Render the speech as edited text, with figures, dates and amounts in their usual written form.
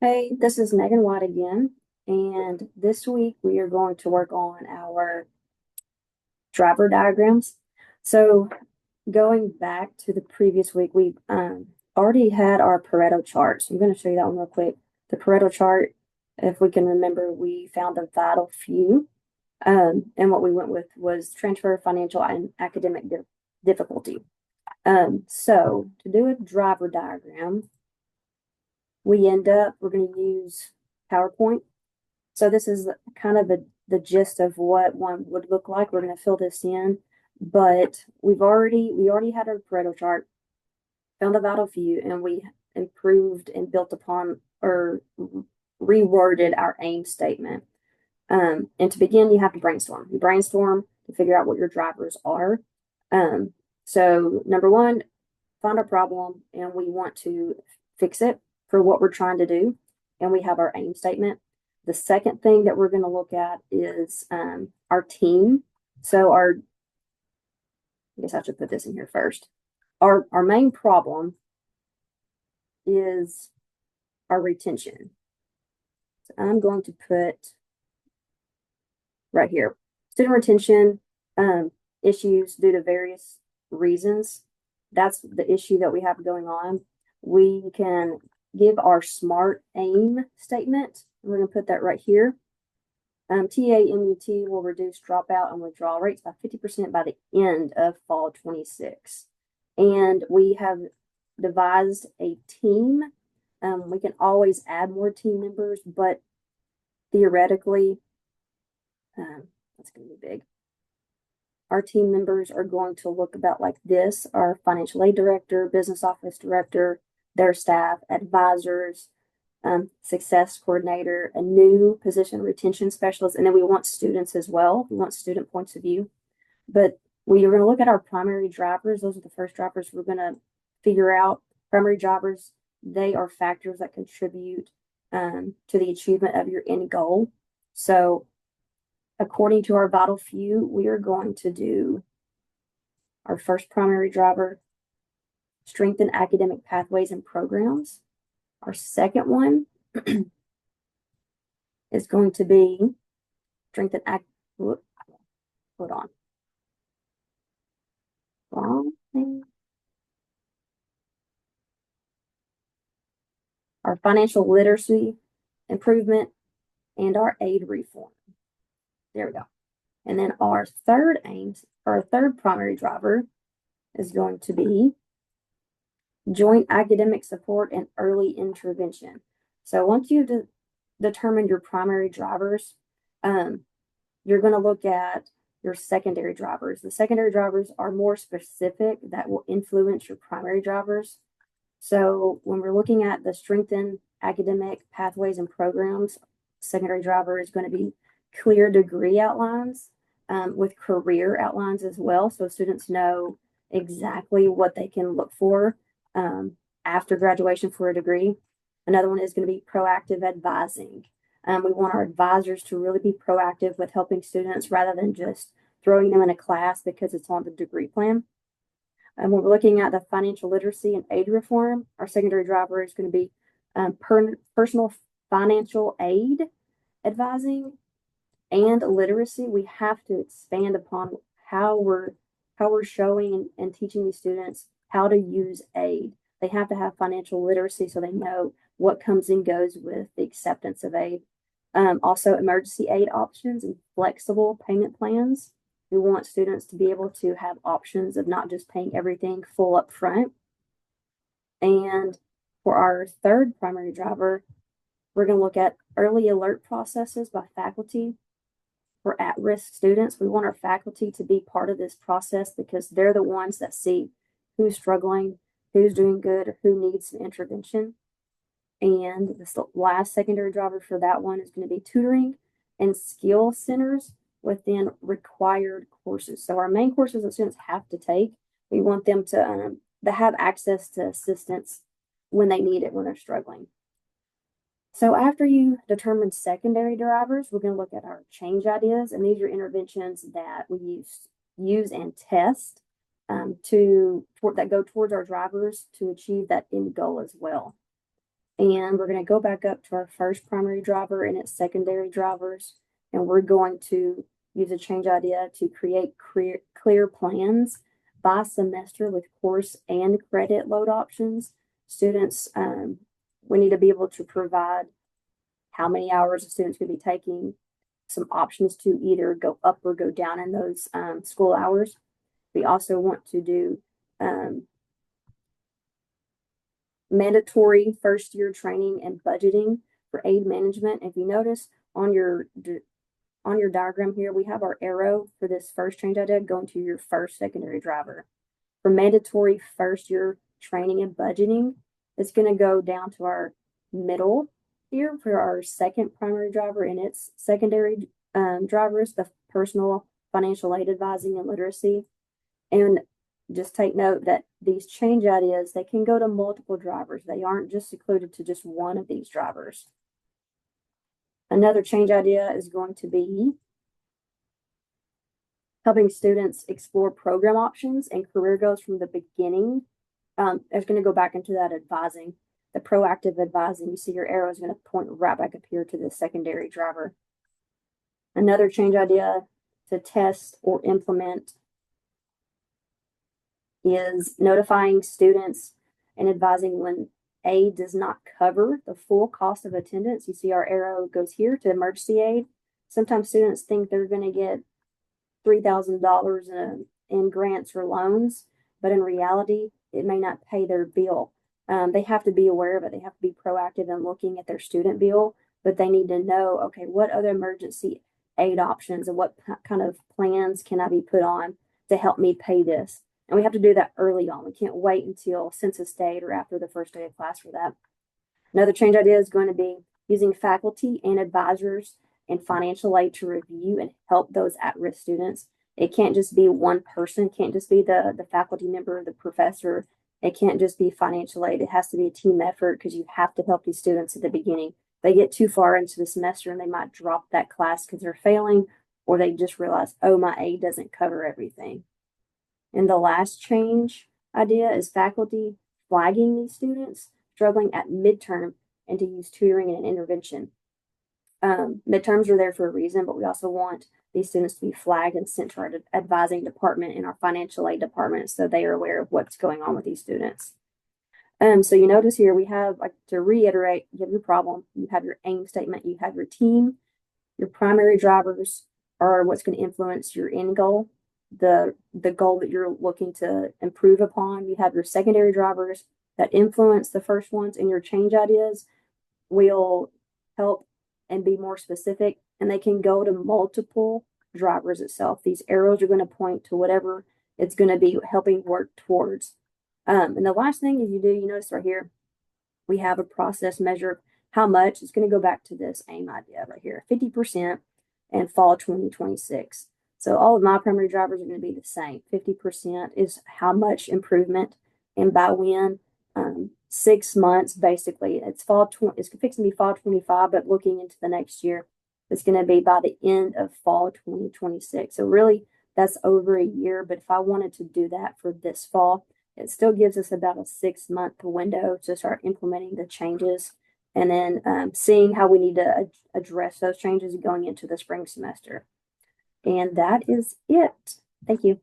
Hey, this is Megan White again, and this week we are going to work on our driver diagrams. So, going back to the previous week, we already had our Pareto chart. So, I'm going to show you that one real quick. The Pareto chart, if we can remember, we found the vital few, and what we went with was transfer, financial, and academic difficulty. So, to do a driver diagram, we're going to use PowerPoint. So this is kind of the gist of what one would look like. We're going to fill this in, but we already had our Pareto chart, found the vital few, and we improved and built upon or reworded our aim statement. And to begin, you have to brainstorm. You brainstorm to figure out what your drivers are. So number one, find our problem, and we want to fix it for what we're trying to do, and we have our aim statement. The second thing that we're going to look at is our team. So I guess I should put this in here first. Our main problem is our retention. So I'm going to put right here, student retention issues due to various reasons. That's the issue that we have going on. We can give our SMART aim statement. We're going to put that right here. TAMUT will reduce dropout and withdrawal rates by 50% by the end of fall 26. And we have devised a team. We can always add more team members, but theoretically, that's going to be big. Our team members are going to look about like this: our financial aid director, business office director, their staff, advisors, success coordinator, a new position retention specialist, and then we want students as well. We want student points of view. But we are going to look at our primary drivers. Those are the first drivers we're going to figure out. Primary drivers, they are factors that contribute to the achievement of your end goal. So according to our vital few, we are going to do our first primary driver, strengthen academic pathways and programs. Our second one is going to be strengthen hold on. Wrong thing. Our financial literacy improvement and our aid reform. There we go. And then our third primary driver is going to be joint academic support and early intervention. So once you've determined your primary drivers, you're going to look at your secondary drivers. The secondary drivers are more specific that will influence your primary drivers. So when we're looking at the strengthen academic pathways and programs, secondary driver is going to be clear degree outlines with career outlines as well. So students know exactly what they can look for after graduation for a degree. Another one is going to be proactive advising. We want our advisors to really be proactive with helping students rather than just throwing them in a class because it's on the degree plan. And when we're looking at the financial literacy and aid reform, our secondary driver is going to be personal financial aid advising and literacy. We have to expand upon how we're showing and teaching these students how to use aid. They have to have financial literacy so they know what comes and goes with the acceptance of aid. Also, emergency aid options and flexible payment plans. We want students to be able to have options of not just paying everything full up front. And for our third primary driver, we're going to look at early alert processes by faculty. For at-risk students, we want our faculty to be part of this process because they're the ones that see who's struggling, who's doing good, or who needs some intervention. And the last secondary driver for that one is going to be tutoring and skill centers within required courses. So our main courses that students have to take, we want them to have access to assistance when they need it, when they're struggling. So after you determine secondary drivers, we're going to look at our change ideas, and these are interventions that we use and test that go towards our drivers to achieve that end goal as well. And we're going to go back up to our first primary driver and its secondary drivers. And we're going to use a change idea to create clear plans by semester with course and credit load options. Students, we need to be able to provide how many hours a student's going to be taking, some options to either go up or go down in those school hours. We also want to do mandatory first year training and budgeting for aid management. If you notice on your diagram here, we have our arrow for this first change idea going to your first secondary driver. For mandatory first year training and budgeting, it's going to go down to our middle here for our second primary driver and its secondary drivers, the personal financial aid advising and literacy. And just take note that these change ideas, they can go to multiple drivers. They aren't just secluded to just one of these drivers. Another change idea is going to be helping students explore program options and career goals from the beginning. It's going to go back into that advising, the proactive advising. You see your arrow is going to point right back up here to the secondary driver. Another change idea to test or implement is notifying students and advising when aid does not cover the full cost of attendance. You see our arrow goes here to emergency aid. Sometimes students think they're going to get $3,000 in grants or loans, but in reality, it may not pay their bill. They have to be aware of it. They have to be proactive in looking at their student bill, but they need to know, okay, what other emergency aid options and what kind of plans can I be put on to help me pay this? And we have to do that early on. We can't wait until census date or after the first day of class for that. Another change idea is going to be using faculty and advisors and financial aid to review and help those at-risk students. It can't just be one person, can't just be the faculty member, the professor. It can't just be financial aid. It has to be a team effort because you have to help these students at the beginning. They get too far into the semester and they might drop that class because they're failing, or they just realize, oh, my aid doesn't cover everything. And the last change idea is faculty flagging these students struggling at midterm and to use tutoring and intervention. Midterms are there for a reason, but we also want these students to be flagged and sent to our advising department and our financial aid department so they are aware of what's going on with these students. So you notice here we have, like, to reiterate, you have your problem, you have your aim statement, you have your team, your primary drivers are what's going to influence your end goal, the goal that you're looking to improve upon. You have your secondary drivers that influence the first ones, and your change ideas will help and be more specific, and they can go to multiple drivers itself. These arrows are going to point to whatever it's going to be helping work towards. And the last thing is you notice right here, we have a process measure how much. It's going to go back to this aim idea right here, 50% and fall 2026. So all of my primary drivers are going to be the same. 50% is how much improvement and by when. 6 months, basically. It's fixing to be fall 25, but looking into the next year, it's going to be by the end of fall 2026. So really, that's over a year. But if I wanted to do that for this fall, it still gives us about a 6-month window to start implementing the changes and then seeing how we need to address those changes going into the spring semester. And that is it. Thank you.